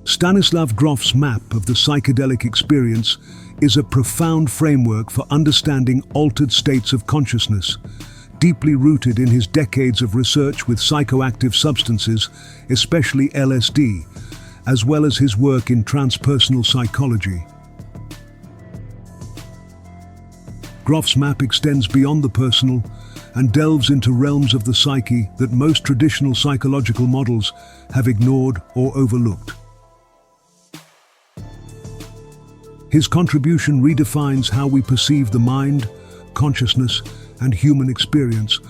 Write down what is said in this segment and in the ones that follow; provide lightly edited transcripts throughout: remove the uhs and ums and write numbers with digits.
Stanislav Grof's map of the psychedelic experience is a profound framework for understanding altered states of consciousness, deeply rooted in his decades of research with psychoactive substances, especially LSD, as well as his work in transpersonal psychology. Grof's map extends beyond the personal and delves into realms of the psyche that most traditional psychological models have ignored or overlooked. His contribution redefines how we perceive the mind, consciousness, and human experience,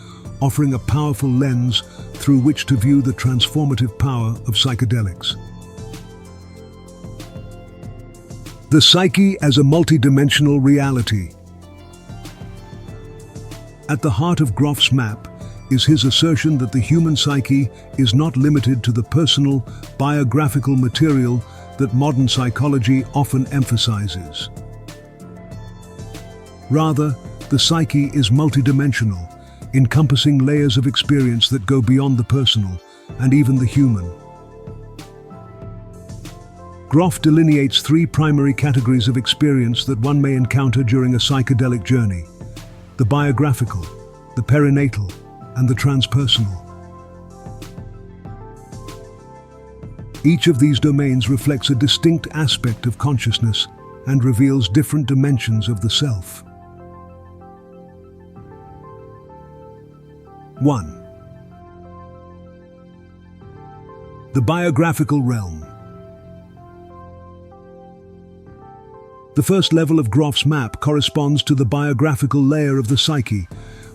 offering a powerful lens through which to view the transformative power of psychedelics. The psyche as a multidimensional reality. At the heart of Grof's map is his assertion that the human psyche is not limited to the personal, biographical material that modern psychology often emphasizes. Rather, the psyche is multidimensional, encompassing layers of experience that go beyond the personal and even the human. Grof delineates three primary categories of experience that one may encounter during a psychedelic journey: the biographical, the perinatal, and the transpersonal. Each of these domains reflects a distinct aspect of consciousness and reveals different dimensions of the self. 1. The biographical realm. The first level of Grof's map corresponds to the biographical layer of the psyche,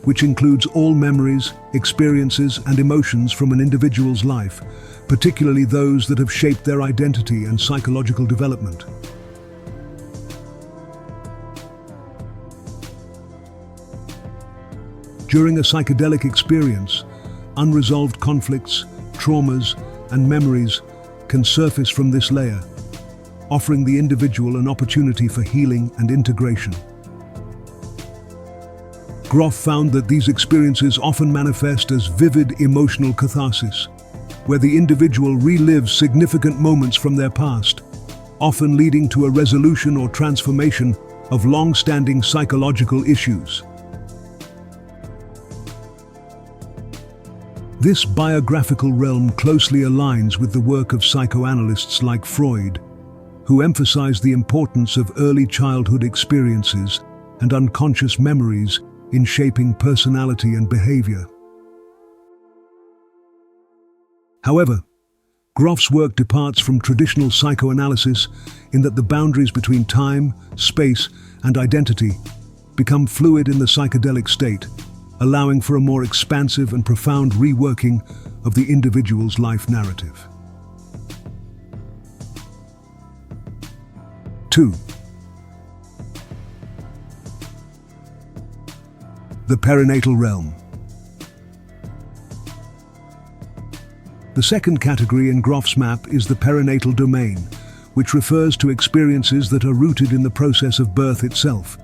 which includes all memories, experiences, and emotions from an individual's life, particularly those that have shaped their identity and psychological development. During a psychedelic experience, unresolved conflicts, traumas, and memories can surface from this layer, offering the individual an opportunity for healing and integration. Grof found that these experiences often manifest as vivid emotional catharsis, where the individual relives significant moments from their past, often leading to a resolution or transformation of long-standing psychological issues. This biographical realm closely aligns with the work of psychoanalysts like Freud, who emphasize the importance of early childhood experiences and unconscious memories in shaping personality and behavior. However, Grof's work departs from traditional psychoanalysis in that the boundaries between time, space, and identity become fluid in the psychedelic state, allowing for a more expansive and profound reworking of the individual's life narrative. 2. The perinatal realm. The second category in Grof's map is the perinatal domain, which refers to experiences that are rooted in the process of birth itself.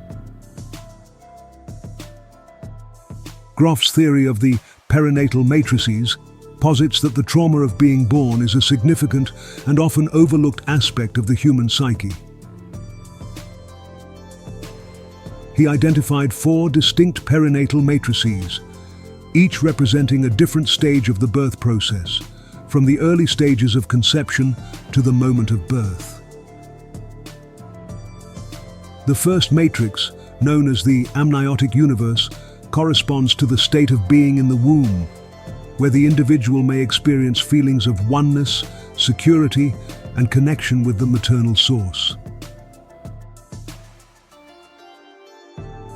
Grof's theory of the perinatal matrices posits that the trauma of being born is a significant and often overlooked aspect of the human psyche. He identified 4 distinct perinatal matrices, each representing a different stage of the birth process, from the early stages of conception to the moment of birth. The first matrix, known as the amniotic universe, corresponds to the state of being in the womb, where the individual may experience feelings of oneness, security, and connection with the maternal source.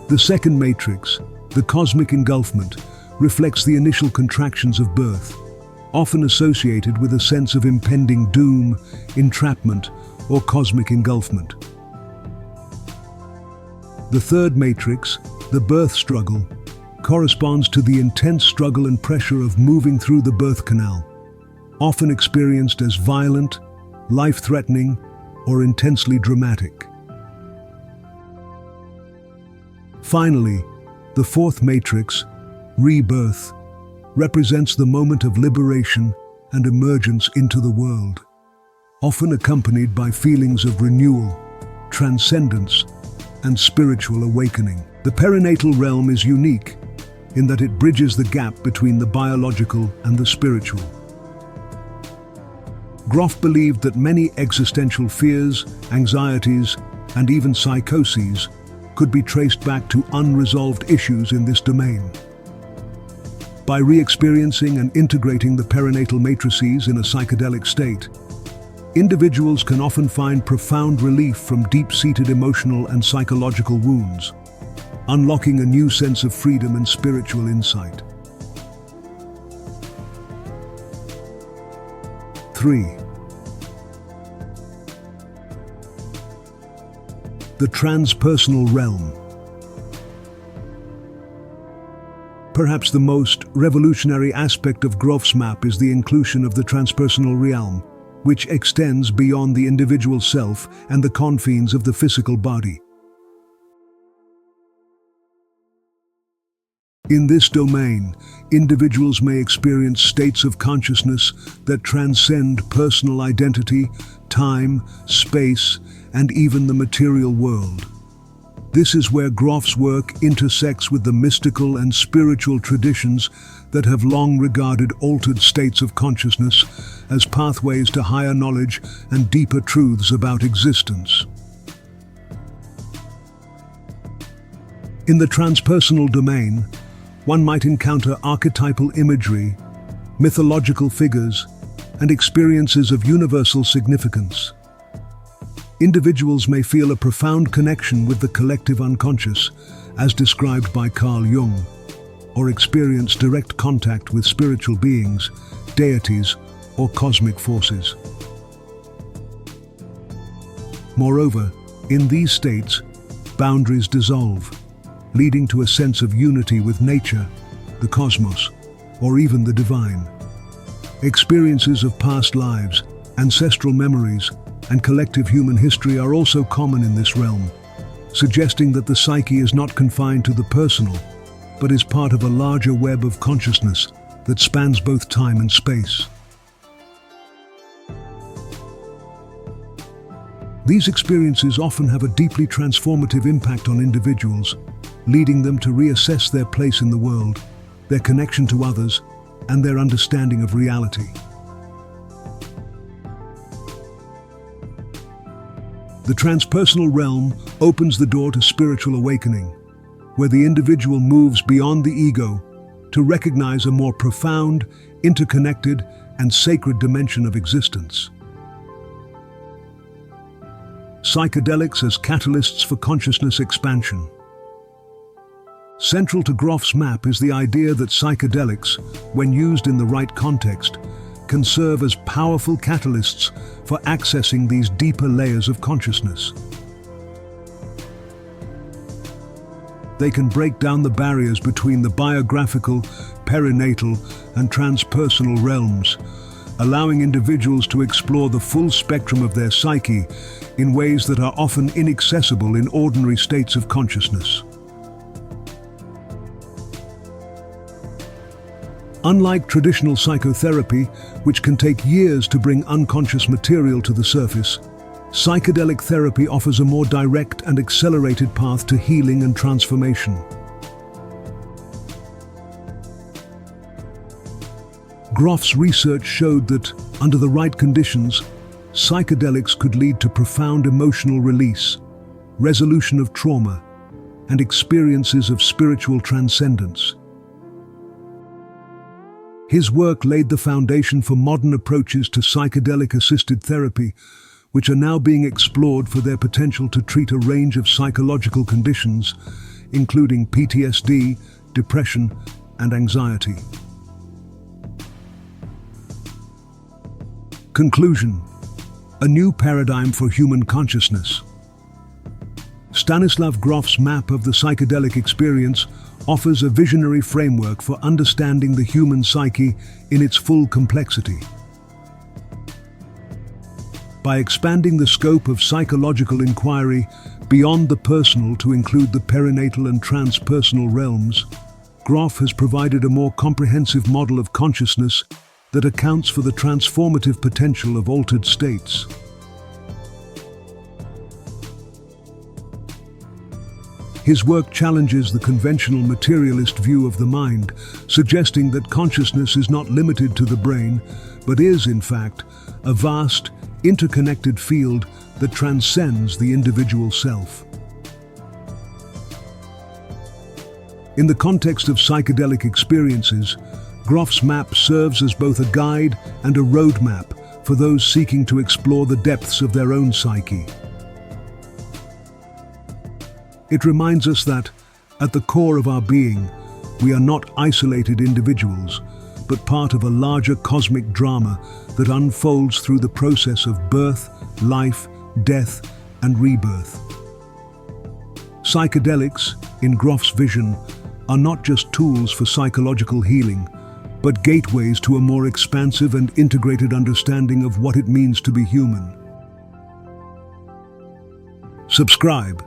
The second matrix, the cosmic engulfment, reflects the initial contractions of birth, often associated with a sense of impending doom, entrapment, or cosmic engulfment. The third matrix, the birth struggle, corresponds to the intense struggle and pressure of moving through the birth canal, often experienced as violent, life-threatening, or intensely dramatic. Finally, the fourth matrix, rebirth, represents the moment of liberation and emergence into the world. often accompanied by feelings of renewal, transcendence, and spiritual awakening. The perinatal realm is unique in that it bridges the gap between the biological and the spiritual. Grof believed that many existential fears, anxieties, and even psychoses could be traced back to unresolved issues in this domain. By re-experiencing and integrating the perinatal matrices in a psychedelic state, individuals can often find profound relief from deep-seated emotional and psychological wounds, unlocking a new sense of freedom and spiritual insight. 3. The transpersonal realm. Perhaps the most revolutionary aspect of Grof's map is the inclusion of the transpersonal realm, which extends beyond the individual self and the confines of the physical body. In this domain, individuals may experience states of consciousness that transcend personal identity, time, space, and even the material world. This is where Grof's work intersects with the mystical and spiritual traditions that have long regarded altered states of consciousness as pathways to higher knowledge and deeper truths about existence. In the transpersonal domain, one might encounter archetypal imagery, mythological figures, and experiences of universal significance. Individuals may feel a profound connection with the collective unconscious, as described by Carl Jung, or experience direct contact with spiritual beings, deities, or cosmic forces. Moreover, in these states, boundaries dissolve, leading to a sense of unity with nature, the cosmos, or even the divine. Experiences of past lives, ancestral memories, and collective human history are also common in this realm, suggesting that the psyche is not confined to the personal, but is part of a larger web of consciousness that spans both time and space. These experiences often have a deeply transformative impact on individuals, leading them to reassess their place in the world, their connection to others, and their understanding of reality. The transpersonal realm opens the door to spiritual awakening, where the individual moves beyond the ego to recognize a more profound, interconnected, and sacred dimension of existence. Psychedelics as catalysts for consciousness expansion. Central to Grof's map is the idea that psychedelics, when used in the right context, can serve as powerful catalysts for accessing these deeper layers of consciousness. They can break down the barriers between the biographical, perinatal, and transpersonal realms, allowing individuals to explore the full spectrum of their psyche in ways that are often inaccessible in ordinary states of consciousness. Unlike traditional psychotherapy, which can take years to bring unconscious material to the surface, psychedelic therapy offers a more direct and accelerated path to healing and transformation. Grof's research showed that, under the right conditions, psychedelics could lead to profound emotional release, resolution of trauma, and experiences of spiritual transcendence. His work laid the foundation for modern approaches to psychedelic-assisted therapy, which are now being explored for their potential to treat a range of psychological conditions, including PTSD, depression, and anxiety. Conclusion: a new paradigm for human consciousness. Stanislav Grof's map of the psychedelic experience offers a visionary framework for understanding the human psyche in its full complexity. By expanding the scope of psychological inquiry beyond the personal to include the perinatal and transpersonal realms, Grof has provided a more comprehensive model of consciousness that accounts for the transformative potential of altered states. His work challenges the conventional materialist view of the mind, suggesting that consciousness is not limited to the brain, but is, in fact, a vast, interconnected field that transcends the individual self. In the context of psychedelic experiences, Grof's map serves as both a guide and a roadmap for those seeking to explore the depths of their own psyche. It reminds us that, at the core of our being, we are not isolated individuals, but part of a larger cosmic drama that unfolds through the process of birth, life, death, and rebirth. Psychedelics, in Grof's vision, are not just tools for psychological healing, but gateways to a more expansive and integrated understanding of what it means to be human. Subscribe